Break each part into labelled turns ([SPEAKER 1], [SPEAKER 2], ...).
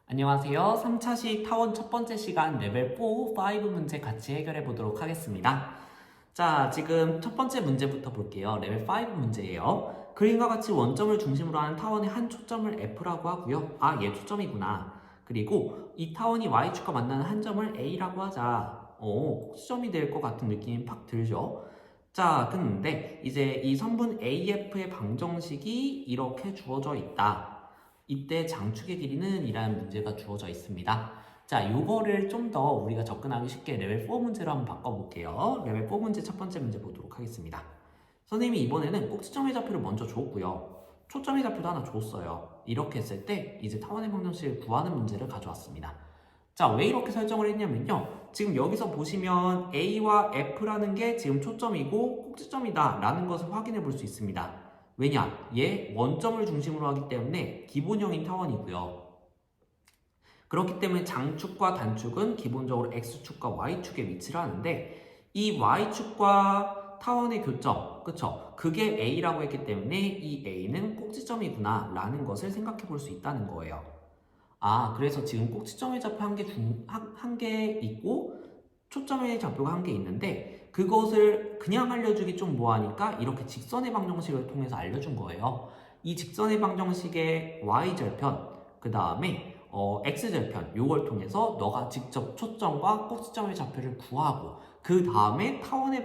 [SPEAKER 1] 안녕하세요. 3차식 타원 첫 번째 시간 레벨 4, 5 문제 같이 해결해 보도록 하겠습니다. 자, 지금 첫 번째 문제부터 볼게요. 레벨 5 문제예요. 그림과 같이 원점을 중심으로 하는 타원의 한 초점을 F라고 하고요. 아, 얘 초점이구나. 그리고 이 타원이 Y축과 만나는 한 점을 A라고 하자. 꼭지점이 될 것 같은 느낌이 팍 들죠? 자, 근데 이제 이 선분 AF의 방정식이 이렇게 주어져 있다. 이때 장축의 길이는 이라는 문제가 주어져 있습니다. 자, 요거를 좀 더 우리가 접근하기 쉽게 레벨 4 문제로 한번 바꿔볼게요. 레벨 4 문제 첫 번째 문제 보도록 하겠습니다. 선생님이 이번에는 꼭지점의 좌표를 먼저 줬고요. 초점의 좌표도 하나 줬어요. 이렇게 했을 때 이제 타원의 방정식을 구하는 문제를 가져왔습니다. 자, 왜 이렇게 설정을 했냐면요. 지금 여기서 보시면 A와 F라는 게 지금 초점이고 꼭지점이다 라는 것을 확인해 볼 수 있습니다. 왜냐? 얘 원점을 중심으로 하기 때문에 기본형인 타원이고요. 그렇기 때문에 장축과 단축은 기본적으로 X축과 Y축에 위치를 하는데 이 Y축과 타원의 교점, 그쵸? 그게 A라고 했기 때문에 이 A는 꼭지점이구나 라는 것을 생각해 볼 수 있다는 거예요. 아, 그래서 지금 꼭지점의 좌표 한 개 있고 초점의 좌표가 한 개 있는데 그것을 그냥 알려주기 좀 뭐하니까 이렇게 직선의 방정식을 통해서 알려준 거예요. 이 직선의 방정식의 y절편, 그 다음에 x절편 요걸 통해서 너가 직접 초점과 꼭지점의 좌표를 구하고 그 다음에 타원의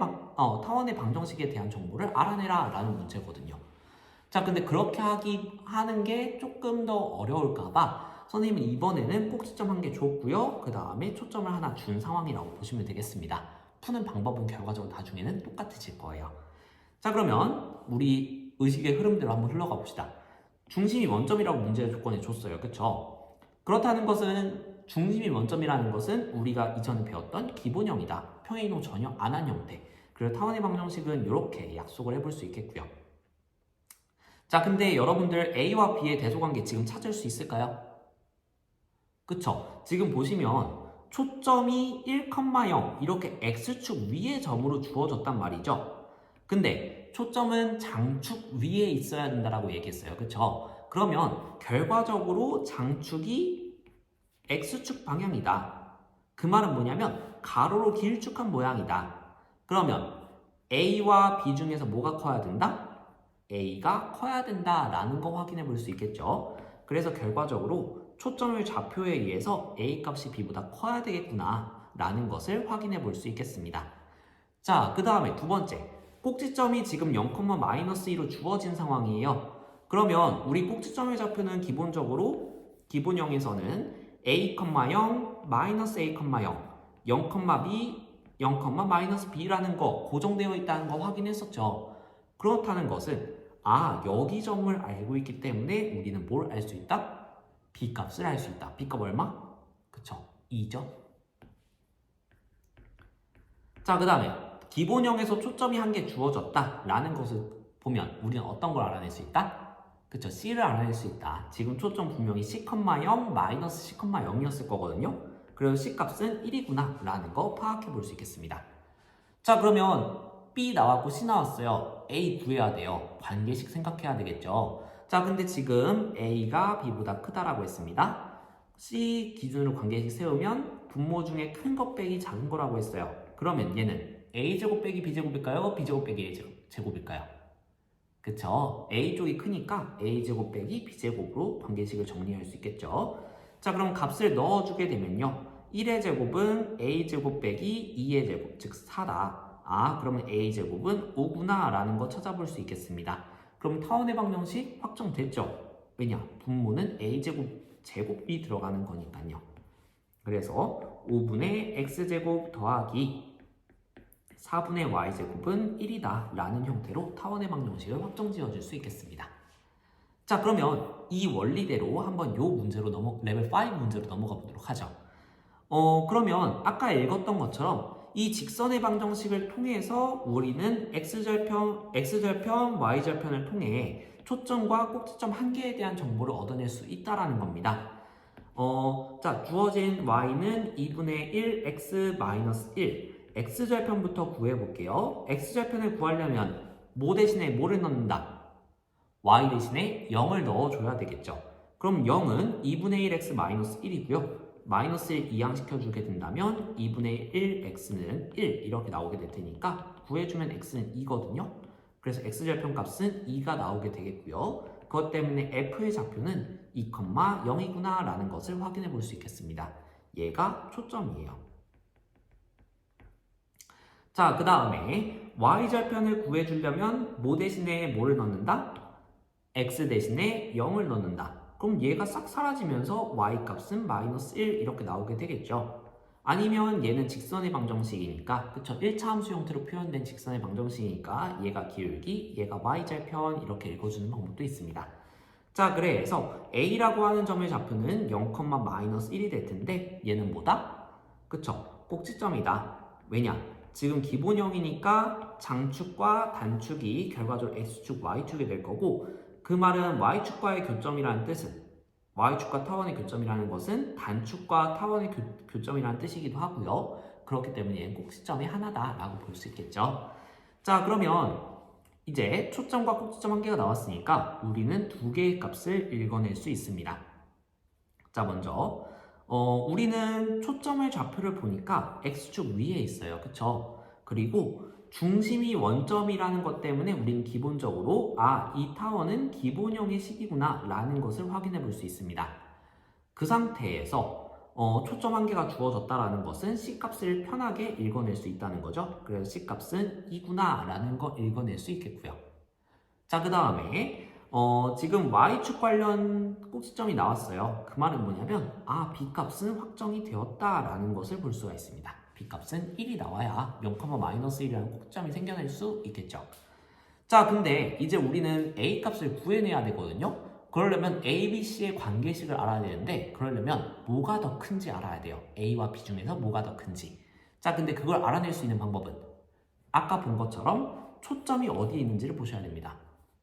[SPEAKER 1] 방정식에 대한 정보를 알아내라 라는 문제거든요. 자, 근데 그렇게 하는 게 조금 더 어려울까봐 선생님은 이번에는 꼭지점 한 개 줬고요. 그 다음에 초점을 하나 준 상황이라고 보시면 되겠습니다. 푸는 방법은 결과적으로 나중에는 똑같아질 거예요. 자, 그러면 우리 의식의 흐름대로 한번 흘러가 봅시다. 중심이 원점이라고 문제 조건에 줬어요. 그쵸? 그렇다는 것은 중심이 원점이라는 것은 우리가 이전에 배웠던 기본형이다. 평행이동 전혀 안 한 형태. 그리고 타원의 방정식은 이렇게 약속을 해볼 수 있겠고요. 자, 근데 여러분들 A와 B의 대소관계 지금 찾을 수 있을까요? 그쵸? 지금 보시면 초점이 1,0 이렇게 X축 위의 점으로 주어졌단 말이죠. 근데 초점은 장축 위에 있어야 된다라고 얘기했어요. 그쵸? 그러면 결과적으로 장축이 X축 방향이다. 그 말은 뭐냐면 가로로 길쭉한 모양이다. 그러면 A와 B 중에서 뭐가 커야 된다? A가 커야 된다라는 거 확인해 볼 수 있겠죠. 그래서 결과적으로 초점의 좌표에 의해서 A 값이 B보다 커야 되겠구나 라는 것을 확인해 볼 수 있겠습니다. 자, 그 다음에 두 번째, 꼭지점이 지금 0,-2로 주어진 상황이에요. 그러면 우리 꼭지점의 좌표는 기본적으로 기본형에서는 A, 0, A, 0, 0,B, 0,-B라는 거 고정되어 있다는 거 확인했었죠. 그렇다는 것은 여기 점을 알고 있기 때문에 우리는 뭘 알 수 있다? B 값을 알 수 있다. B 값 얼마? 그쵸? 2죠. 자, 그 다음에 기본형에서 초점이 한 개 주어졌다 라는 것을 보면 우리는 어떤 걸 알아낼 수 있다? 그쵸? C를 알아낼 수 있다. 지금 초점 분명히 C, 0, 마이너스 C, 0이었을 거거든요. 그래서 C 값은 1이구나 라는 거 파악해 볼 수 있겠습니다. 자, 그러면 B 나왔고 C 나왔어요. A 구해야 돼요. 관계식 생각해야 되겠죠. 자, 근데 지금 A가 B보다 크다라고 했습니다. C 기준으로 관계식 세우면 분모 중에 큰 것 빼기 작은 거라고 했어요. 그러면 얘는 A제곱 빼기 B제곱일까요? B제곱 빼기 A제곱일까요? 그쵸? A 쪽이 크니까 A제곱 빼기 B제곱으로 관계식을 정리할 수 있겠죠. 자, 그럼 값을 넣어주게 되면요. 1의 제곱은 A제곱 빼기 2의 제곱, 즉 4다. 그러면 A제곱은 5구나 라는 거 찾아볼 수 있겠습니다. 그럼 타원의 방정식 확정됐죠? 왜냐? 분모는 제곱이 들어가는 거니까요. 그래서 5분의 X제곱 더하기 4분의 Y제곱은 1이다 라는 형태로 타원의 방정식을 확정 지어줄 수 있겠습니다. 자, 그러면 이 원리대로 한번 요 문제로 레벨 5 문제로 넘어가 보도록 하죠. 그러면 아까 읽었던 것처럼 이 직선의 방정식을 통해서 우리는 X절편, Y절편을 통해 초점과 꼭지점 한 개에 대한 정보를 얻어낼 수 있다라는 겁니다. 자, 주어진 Y는 2분의 1, X-1. X절편부터 구해볼게요. X절편을 구하려면 뭐 대신에 뭐를 넣는다? Y 대신에 0을 넣어줘야 되겠죠. 그럼 0은 2분의 1x 마이너스 1이고요. 마이너스 1 이항시켜주게 된다면 2분의 1x는 1 이렇게 나오게 될 테니까 구해주면 x는 2거든요. 그래서 x절편값은 2가 나오게 되겠고요. 그것 때문에 f의 좌표는 2, 0이구나 라는 것을 확인해 볼 수 있겠습니다. 얘가 초점이에요. 자, 그 다음에 y절편을 구해주려면 뭐 대신에 뭐를 넣는다? x 대신에 0을 넣는다. 그럼 얘가 싹 사라지면서 y값은 마이너스 1 이렇게 나오게 되겠죠. 아니면 얘는 직선의 방정식이니까, 그쵸? 1차 함수 형태로 표현된 직선의 방정식이니까 얘가 기울기, 얘가 y절편 이렇게 읽어주는 방법도 있습니다. 자, 그래서 a라고 하는 점의 좌표는 0, 마이너스 1이 될 텐데 얘는 뭐다? 그쵸? 꼭지점이다. 왜냐? 지금 기본형이니까 장축과 단축이 결과적으로 x축, y축이 될 거고, 그 말은 y축과의 교점이라는 뜻은, y축과 타원의 교점이라는 것은 단축과 타원의 교점이라는 뜻이기도 하고요. 그렇기 때문에 얘는 꼭지점이 하나다라고 볼 수 있겠죠. 자, 그러면 이제 초점과 꼭지점 한 개가 나왔으니까 우리는 두 개의 값을 읽어낼 수 있습니다. 자, 먼저 우리는 초점의 좌표를 보니까 x축 위에 있어요. 그쵸? 그리고 중심이 원점이라는 것 때문에 우리는 기본적으로 이 타원은 기본형의 식이구나 라는 것을 확인해 볼 수 있습니다. 그 상태에서 초점 한 개가 주어졌다라는 것은 C값을 편하게 읽어낼 수 있다는 거죠. 그래서 C값은 2구나 라는 거 읽어낼 수 있겠고요. 자, 그 다음에 지금 Y축 관련 꼭지점이 나왔어요. 그 말은 뭐냐면 B값은 확정이 되었다라는 것을 볼 수가 있습니다. B값은 1이 나와야 0, 마이너스 1이라는 꼭지점이 생겨날 수 있겠죠. 자, 근데 이제 우리는 A값을 구해내야 되거든요. 그러려면 A, B, C의 관계식을 알아야 되는데 그러려면 뭐가 더 큰지 알아야 돼요. A와 B 중에서 뭐가 더 큰지. 자, 근데 그걸 알아낼 수 있는 방법은 아까 본 것처럼 초점이 어디에 있는지를 보셔야 됩니다.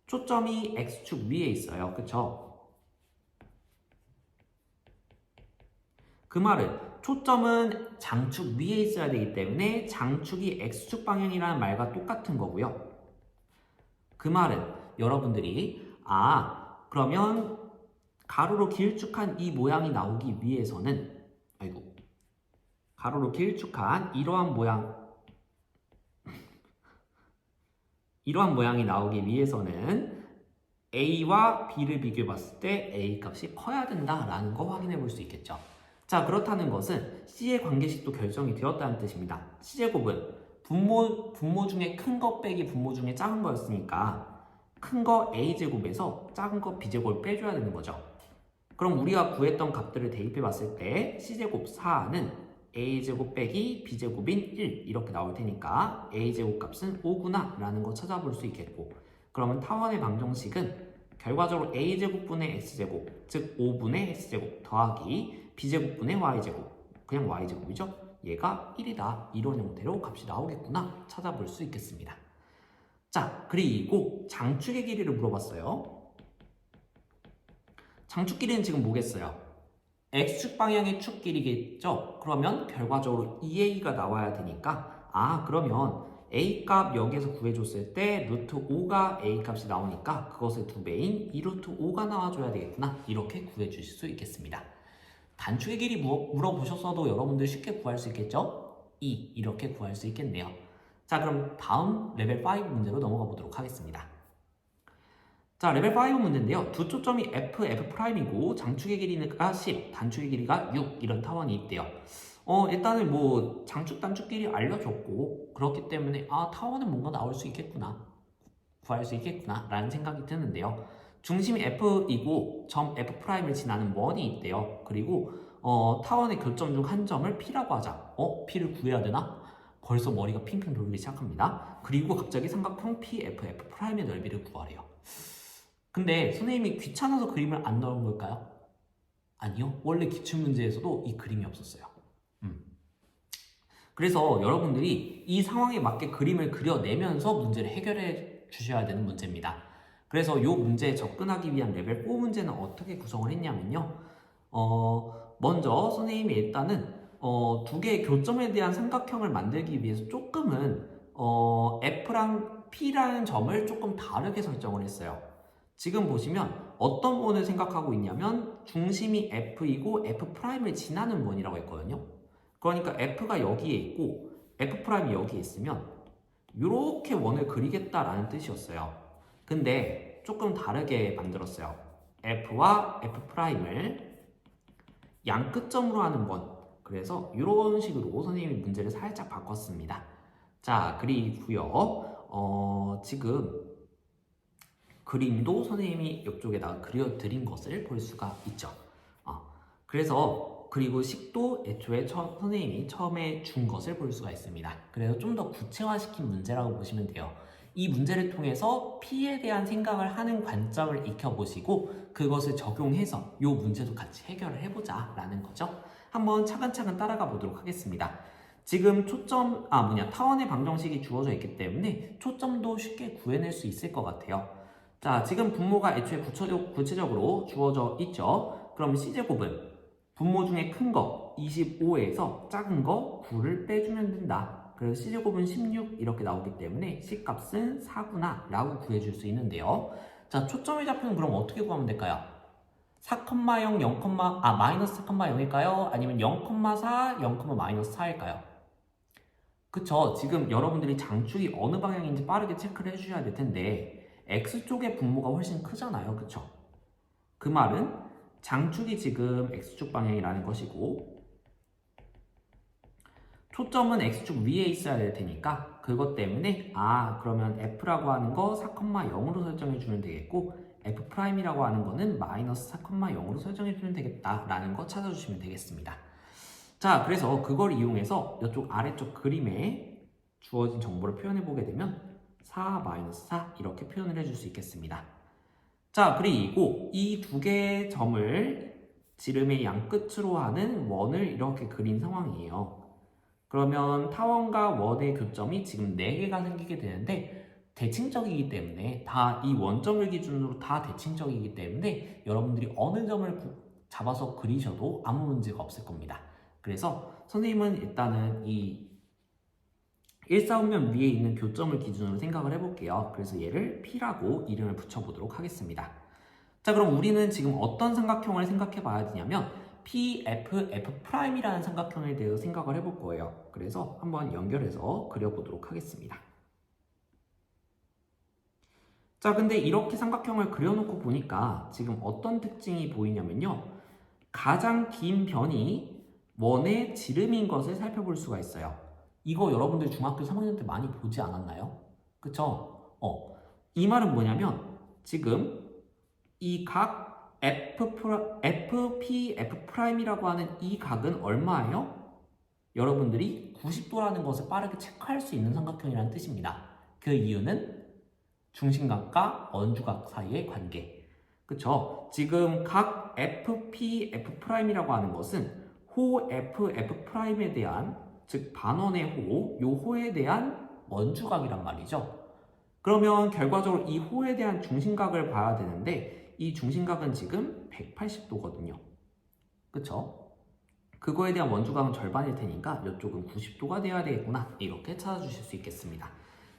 [SPEAKER 1] 초점이 X축 위에 있어요. 그쵸? 그 말은 초점은 장축 위에 있어야 되기 때문에 장축이 X축 방향이라는 말과 똑같은 거고요. 그 말은 여러분들이 그러면 가로로 길쭉한 이 모양이 나오기 위해서는 가로로 길쭉한 이러한 모양이 나오기 위해서는 A와 B를 비교해 봤을 때 A 값이 커야 된다라는 거 확인해 볼 수 있겠죠. 자, 그렇다는 것은 C의 관계식도 결정이 되었다는 뜻입니다. C제곱은 분모 중에 큰 거 빼기 분모 중에 작은 거였으니까 큰 거 A제곱에서 작은 거 B제곱을 빼줘야 되는 거죠. 그럼 우리가 구했던 값들을 대입해 봤을 때 C제곱 4는 A제곱 빼기 B제곱인 1 이렇게 나올 테니까 A제곱 값은 5구나 라는 거 찾아볼 수 있겠고, 그러면 타원의 방정식은 결과적으로 A제곱분의 X제곱, 즉 5분의 X제곱 더하기 B제곱분의 Y제곱, 그냥 Y제곱이죠. 얘가 1이다. 이런 형태로 값이 나오겠구나 찾아볼 수 있겠습니다. 자, 그리고 장축의 길이를 물어봤어요. 장축 길이는 지금 뭐겠어요? X축 방향의 축 길이겠죠? 그러면 결과적으로 2A가 나와야 되니까 그러면 A값 여기에서 구해줬을 때 루트 5가 A값이 나오니까 그것의 2배인 2루트 5가 나와줘야 되겠구나. 이렇게 구해주실 수 있겠습니다. 단축의 길이 물어보셨어도 여러분들 쉽게 구할 수 있겠죠? 2 이렇게 구할 수 있겠네요. 자, 그럼 다음 레벨 5 문제로 넘어가 보도록 하겠습니다. 자, 레벨 5 문제인데요. 두 초점이 F'이고 장축의 길이가 10, 단축의 길이가 6 이런 타원이 있대요. 일단은 뭐 장축, 단축 길이 알려줬고 그렇기 때문에 타원은 뭔가 나올 수 있겠구나, 구할 수 있겠구나 라는 생각이 드는데요. 중심이 F이고 점 F'을 지나는 원이 있대요. 그리고 타원의 교점 중 한 점을 P라고 하자. P를 구해야 되나? 벌써 머리가 핑핑 돌기 시작합니다. 그리고 갑자기 삼각형 PF'의 넓이를 구하래요. 근데 선생님이 귀찮아서 그림을 안 넣은 걸까요? 아니요. 원래 기출문제에서도 이 그림이 없었어요. 그래서 여러분들이 이 상황에 맞게 그림을 그려내면서 문제를 해결해 주셔야 되는 문제입니다. 그래서 이 문제에 접근하기 위한 레벨 4 문제는 어떻게 구성을 했냐면요. 먼저 선생님이 일단은 두 개의 교점에 대한 삼각형을 만들기 위해서 조금은 F랑 P라는 점을 조금 다르게 설정을 했어요. 지금 보시면 어떤 원을 생각하고 있냐면 중심이 F이고 F'을 지나는 원이라고 했거든요. 그러니까 F가 여기에 있고 F'이 여기에 있으면 이렇게 원을 그리겠다라는 뜻이었어요. 근데 조금 다르게 만들었어요. F와 F'을 양 끝점으로 하는 원. 그래서 이런 식으로 선생님이 문제를 살짝 바꿨습니다. 자, 그리고요. 지금 그림도 선생님이 이쪽에다가 그려드린 것을 볼 수가 있죠. 그리고 식도 애초에 선생님이 처음에 준 것을 볼 수가 있습니다. 그래서 좀 더 구체화시킨 문제라고 보시면 돼요. 이 문제를 통해서 P에 대한 생각을 하는 관점을 익혀보시고 그것을 적용해서 이 문제도 같이 해결을 해보자 라는 거죠. 한번 차근차근 따라가 보도록 하겠습니다. 지금 타원의 방정식이 주어져 있기 때문에 초점도 쉽게 구해낼 수 있을 것 같아요. 자, 지금 분모가 애초에 구체적으로 주어져 있죠. 그럼 C제곱은 분모 중에 큰 거 25에서 작은 거 9를 빼주면 된다. 그래서 C제곱은 16 이렇게 나오기 때문에 C값은 4구나 라고 구해줄 수 있는데요. 자, 초점의 좌표는 그럼 어떻게 구하면 될까요? 4,0, 마이너스 4,0일까요? 아니면 0,4, 0, 마이너스 4일까요? 그쵸. 지금 여러분들이 장축이 어느 방향인지 빠르게 체크를 해주셔야 될 텐데 X쪽의 분모가 훨씬 크잖아요. 그쵸? 그 말은 장축이 지금 X축 방향이라는 것이고 초점은 X축 위에 있어야 될 테니까 그것 때문에 그러면 F라고 하는 거 4,0으로 설정해 주면 되겠고 F'이라고 하는 거는 마이너스 4,0으로 설정해 주면 되겠다라는 거 찾아주시면 되겠습니다. 자, 그래서 그걸 이용해서 이쪽 아래쪽 그림에 주어진 정보를 표현해 보게 되면 4, 마이너스 4 이렇게 표현을 해줄 수 있겠습니다. 자, 그리고 이 두 개의 점을 지름의 양 끝으로 하는 원을 이렇게 그린 상황이에요. 그러면 타원과 원의 교점이 지금 4개가 생기게 되는데 대칭적이기 때문에 다 이 원점을 기준으로 다 대칭적이기 때문에 여러분들이 어느 점을 잡아서 그리셔도 아무 문제가 없을 겁니다. 그래서 선생님은 일단은 이 일사분면 위에 있는 교점을 기준으로 생각을 해볼게요. 그래서 얘를 P라고 이름을 붙여보도록 하겠습니다. 자, 그럼 우리는 지금 어떤 삼각형을 생각해 봐야 되냐면 P, F, F'이라는 삼각형에 대해서 생각을 해볼 거예요. 그래서 한번 연결해서 그려보도록 하겠습니다. 자, 근데 이렇게 삼각형을 그려놓고 보니까 지금 어떤 특징이 보이냐면요. 가장 긴 변이 원의 지름인 것을 살펴볼 수가 있어요. 이거 여러분들 중학교 3학년 때 많이 보지 않았나요? 그쵸? 이 말은 뭐냐면 지금 이 각 FP, F'이라고 하는 이 각은 얼마예요? 여러분들이 90도라는 것을 빠르게 체크할 수 있는 삼각형이라는 뜻입니다. 그 이유는 중심각과 원주각 사이의 관계. 그쵸? 지금 각 FP, F'이라고 하는 것은 호 F, F'에 대한 즉 반원의 호, 요 호에 대한 원주각이란 말이죠. 그러면 결과적으로 이 호에 대한 중심각을 봐야 되는데 이 중심각은 지금 180도거든요. 그쵸? 그거에 대한 원주각은 절반일 테니까 이쪽은 90도가 돼야 되겠구나. 이렇게 찾아주실 수 있겠습니다.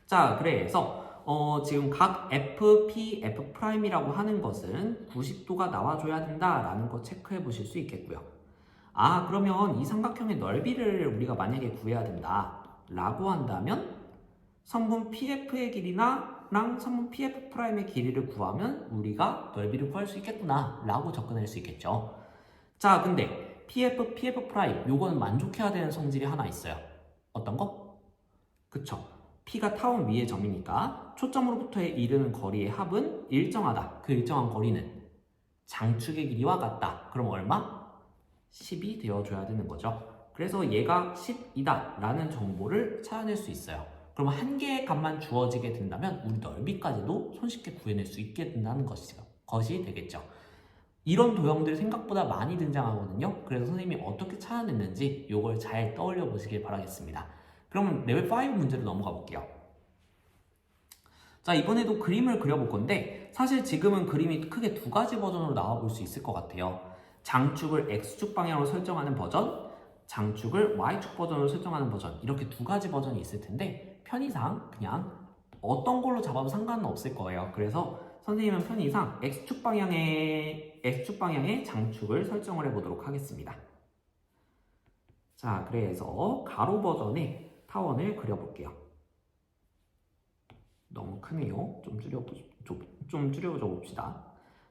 [SPEAKER 1] 자, 그래서 지금 각 FP, F'이라고 하는 것은 90도가 나와줘야 된다라는 거 체크해 보실 수 있겠고요. 그러면 이 삼각형의 넓이를 우리가 만약에 구해야 된다라고 한다면 선분 PF의 길이랑 선분 PF'의 길이를 구하면 우리가 넓이를 구할 수 있겠구나 라고 접근할 수 있겠죠. 자, 근데 PF, PF' 요거는 만족해야 되는 성질이 하나 있어요. 어떤 거? 그쵸. P가 타원 위의 점이니까 초점으로부터 이르는 거리의 합은 일정하다. 그 일정한 거리는 장축의 길이와 같다. 그럼 얼마? 10이 되어줘야 되는 거죠. 그래서 얘가 10이다 라는 정보를 찾아낼 수 있어요. 그럼 한 개의 값만 주어지게 된다면 우리 넓이까지도 손쉽게 구해낼 수 있게 된다는 것이 되겠죠. 이런 도형들이 생각보다 많이 등장하거든요. 그래서 선생님이 어떻게 찾아냈는지 이걸 잘 떠올려 보시길 바라겠습니다. 그러면 레벨 5 문제로 넘어가 볼게요. 자, 이번에도 그림을 그려볼 건데 사실 지금은 그림이 크게 두 가지 버전으로 나와 볼 수 있을 것 같아요. 장축을 X축 방향으로 설정하는 버전, 장축을 Y축 버전으로 설정하는 버전, 이렇게 두 가지 버전이 있을 텐데 편의상 그냥 어떤 걸로 잡아도 상관은 없을 거예요. 그래서 선생님은 편의상 X축 방향의 장축을 설정을 해보도록 하겠습니다. 자, 그래서 가로 버전의 타원을 그려볼게요. 너무 크네요. 좀 줄여줘 봅시다.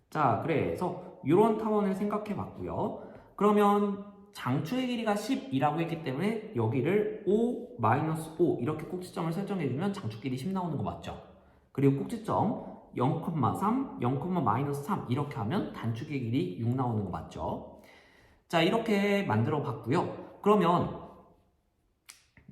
[SPEAKER 1] 자, 그래서 이런 타원을 생각해 봤고요. 그러면 장축의 길이가 10이라고 했기 때문에 여기를 5-5 이렇게 꼭지점을 설정해주면 장축 길이 10 나오는 거 맞죠? 그리고 꼭지점 0,3, 0,-3 이렇게 하면 단축의 길이 6 나오는 거 맞죠? 자, 이렇게 만들어 봤고요. 그러면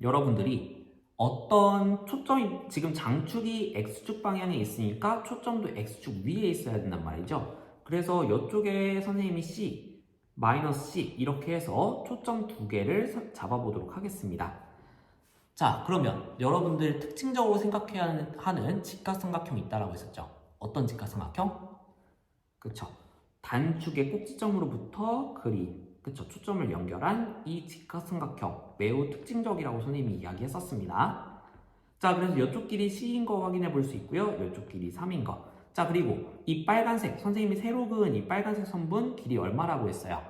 [SPEAKER 1] 여러분들이 어떤 초점이 지금 장축이 X축 방향에 있으니까 초점도 X축 위에 있어야 된단 말이죠. 그래서 이쪽에 선생님이 C, -C 이렇게 해서 초점 두 개를 잡아보도록 하겠습니다. 자, 그러면 여러분들 특징적으로 생각해야 하는 직각삼각형이 있다라고 했었죠. 어떤 직각삼각형? 그쵸. 단축의 꼭지점으로부터 그쵸. 초점을 연결한 이 직각삼각형 매우 특징적이라고 선생님이 이야기했었습니다. 자, 그래서 이쪽 길이 C인 거 확인해 볼 수 있고요. 이쪽 길이 3인 거. 자, 그리고 이 빨간색, 선생님이 세로 그은 이 빨간색 선분 길이 얼마라고 했어요?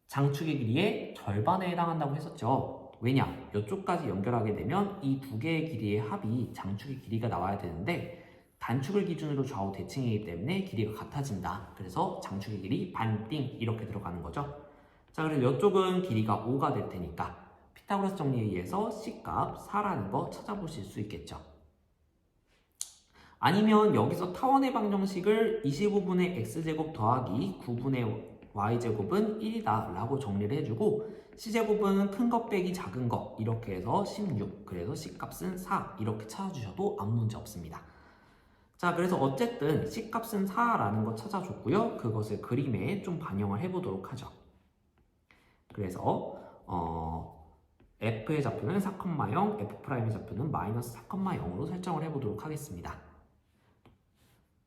[SPEAKER 1] 장축의 길이의 절반에 해당한다고 했었죠. 왜냐? 이쪽까지 연결하게 되면 이 두 개의 길이의 합이 장축의 길이가 나와야 되는데 단축을 기준으로 좌우 대칭이기 때문에 길이가 같아진다. 그래서 장축의 길이 반띵 이렇게 들어가는 거죠. 자, 그래서 이쪽은 길이가 5가 될 테니까 피타고라스 정리에 의해서 C값 4라는 거 찾아보실 수 있겠죠. 아니면 여기서 타원의 방정식을 25분의 X제곱 더하기 9분의 Y제곱은 1이다 라고 정리를 해주고 C제곱은 큰 것 빼기 작은 것 이렇게 해서 16, 그래서 C값은 4 이렇게 찾아주셔도 아무 문제 없습니다. 자, 그래서 어쨌든 C값은 4라는 거 찾아줬고요. 그것을 그림에 좀 반영을 해보도록 하죠. 그래서 F의 좌표는 4,0, F'의 좌표는 -4,0으로 설정을 해보도록 하겠습니다.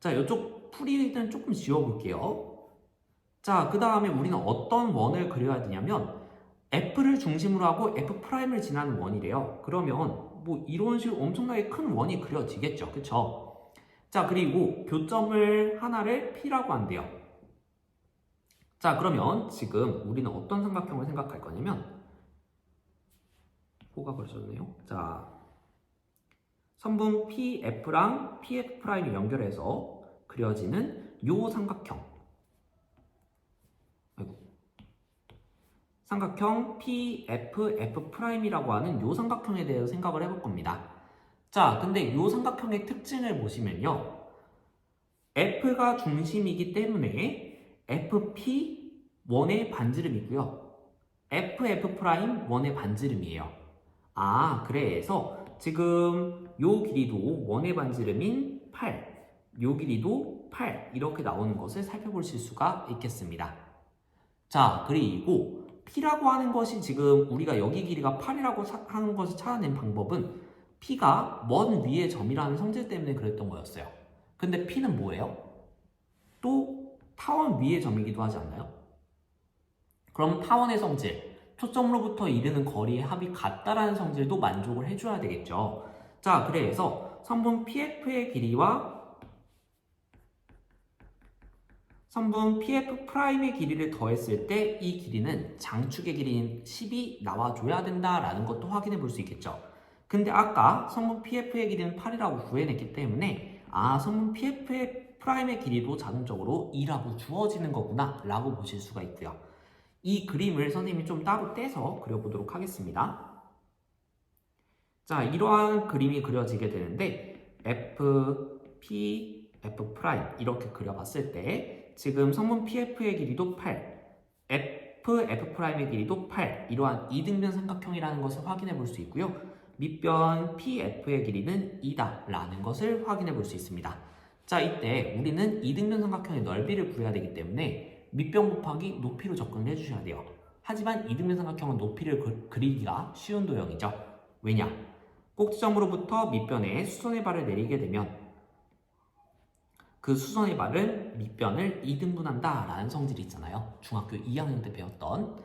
[SPEAKER 1] 자, 이쪽 풀이는 조금 지워볼게요. 자, 그 다음에 우리는 어떤 원을 그려야 되냐면 F를 중심으로 하고 F'을 지나는 원이래요. 그러면 뭐 이런 식으로 엄청나게 큰 원이 그려지겠죠. 그쵸? 자, 그리고 교점을 하나를 P라고 한대요. 자, 그러면 지금 우리는 어떤 삼각형을 생각할 거냐면 O가 그려졌네요. 자, 선분 PF랑 PF'을 연결해서 그려지는 요 삼각형. 삼각형 PFF'이라고 하는 요 삼각형에 대해서 생각을 해볼 겁니다. 자, 근데 요 삼각형의 특징을 보시면요. F가 중심이기 때문에 FP 원의 반지름이고요. FF' 원의 반지름이에요. 아, 그래서 지금 요 길이도 원의 반지름인 8, 요 길이도 8 이렇게 나오는 것을 살펴보실 수가 있겠습니다. 자, 그리고 P라고 하는 것이 지금 우리가 여기 길이가 8이라고 하는 것을 찾아낸 방법은 P가 원 위의 점이라는 성질 때문에 그랬던 거였어요. 근데 P는 뭐예요? 또 타원 위의 점이기도 하지 않나요? 그럼 타원의 성질, 초점으로부터 이르는 거리의 합이 같다라는 성질도 만족을 해줘야 되겠죠. 자, 그래서 선분 PF의 길이와 선분 PF'의 길이를 더했을 때 이 길이는 장축의 길이인 10이 나와줘야 된다라는 것도 확인해 볼 수 있겠죠. 근데 아까 선분 PF의 길이는 8이라고 구해냈기 때문에 선분 PF'의 길이도 자동적으로 2라고 주어지는 거구나 라고 보실 수가 있고요. 이 그림을 선생님이 좀 따로 떼서 그려보도록 하겠습니다. 자, 이러한 그림이 그려지게 되는데 F, P, F' 이렇게 그려봤을 때 지금 선분 PF의 길이도 8, F'의 길이도 8 이러한 이등변 삼각형이라는 것을 확인해 볼 수 있고요. 밑변 PF의 길이는 2다 라는 것을 확인해 볼 수 있습니다. 자, 이때 우리는 이등변 삼각형의 넓이를 구해야 되기 때문에 밑변 곱하기 높이로 접근을 해주셔야 돼요. 하지만 이등변 삼각형은 높이를 그리기가 쉬운 도형이죠. 왜냐? 꼭지점으로부터 밑변에 수선의 발을 내리게 되면 그 수선의 발은 밑변을 2등분한다 라는 성질이 있잖아요. 중학교 2학년 때 배웠던.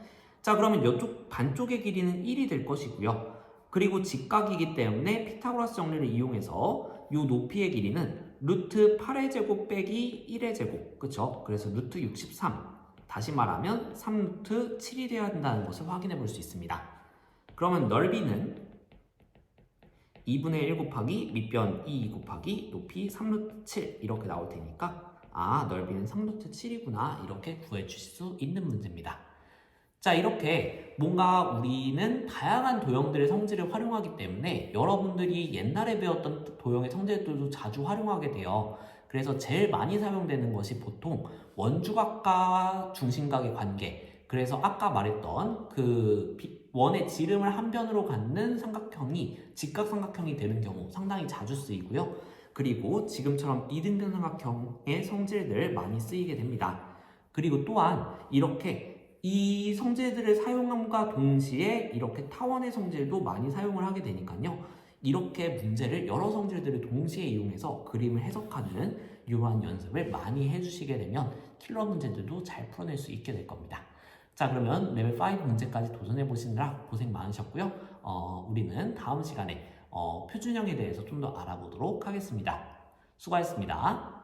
[SPEAKER 1] 자, 그러면 이쪽 반쪽의 길이는 1이 될 것이고요. 그리고 직각이기 때문에 피타고라스 정리를 이용해서 이 높이의 길이는 루트 8의 제곱 빼기 1의 제곱, 그쵸? 그래서 루트 63, 다시 말하면 3루트 7이 되어야 한다는 것을 확인해 볼 수 있습니다. 그러면 넓이는 2분의 1 곱하기 밑변 2 곱하기 높이 3루트 7 이렇게 나올 테니까 넓이는 3루트 7이구나 이렇게 구해 주실 수 있는 문제입니다. 자, 이렇게 뭔가 우리는 다양한 도형들의 성질을 활용하기 때문에 여러분들이 옛날에 배웠던 도형의 성질들도 자주 활용하게 돼요. 그래서 제일 많이 사용되는 것이 보통 원주각과 중심각의 관계, 그래서 아까 말했던 그 원의 지름을 한 변으로 갖는 삼각형이 직각삼각형이 되는 경우 상당히 자주 쓰이고요. 그리고 지금처럼 이등변 삼각형의 성질들 많이 쓰이게 됩니다. 그리고 또한 이렇게 이 성질들을 사용함과 동시에 이렇게 타원의 성질도 많이 사용을 하게 되니까요. 이렇게 문제를 여러 성질들을 동시에 이용해서 그림을 해석하는 이러한 연습을 많이 해주시게 되면 킬러 문제들도 잘 풀어낼 수 있게 될 겁니다. 자, 그러면 레벨 5 문제까지 도전해 보시느라 고생 많으셨고요. 우리는 다음 시간에 표준형에 대해서 좀 더 알아보도록 하겠습니다. 수고하셨습니다.